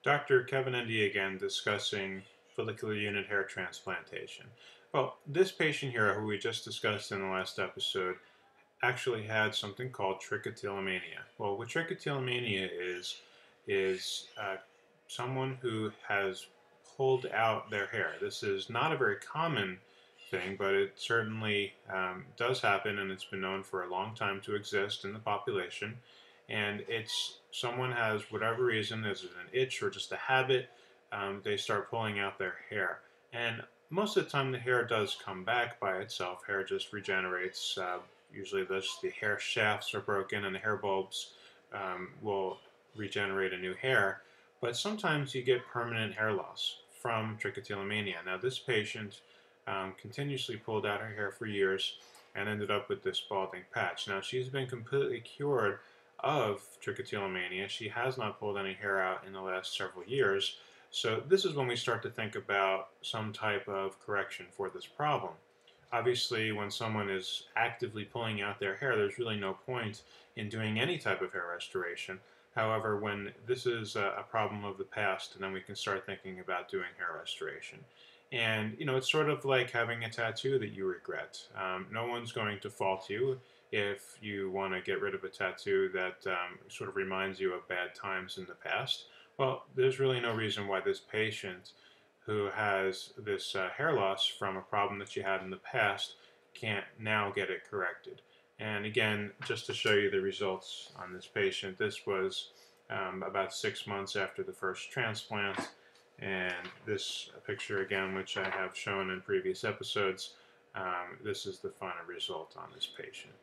Dr. Kevin ND again discussing follicular unit hair transplantation. Well, this patient here, who we just discussed in the last episode, actually had something called trichotillomania. Well, what trichotillomania is someone who has pulled out their hair. This is not a very common thing, but it certainly does happen, and it's been known for a long time to exist in the population. And it's someone has whatever reason, is it an itch or just a habit, they start pulling out their hair. And most of the time, the hair does come back by itself. Hair just regenerates. Usually, the hair shafts are broken, and the hair bulbs will regenerate a new hair. But sometimes you get permanent hair loss from trichotillomania. Now, this patient continuously pulled out her hair for years and ended up with this balding patch. Now, she's been completely cured of trichotillomania. She has not pulled any hair out in the last several years. So this is when we start to think about some type of correction for this problem. Obviously, when someone is actively pulling out their hair, there's really no point in doing any type of hair restoration. However, when this is a problem of the past, then we can start thinking about doing hair restoration. And, it's sort of like having a tattoo that you regret. No one's going to fault you if you want to get rid of a tattoo that sort of reminds you of bad times in the past. Well, there's really no reason why this patient who has this hair loss from a problem that she had in the past can't now get it corrected. And again, just to show you the results on this patient, this was about 6 months after the first transplant. And this picture again, which I have shown in previous episodes, this is the final result on this patient.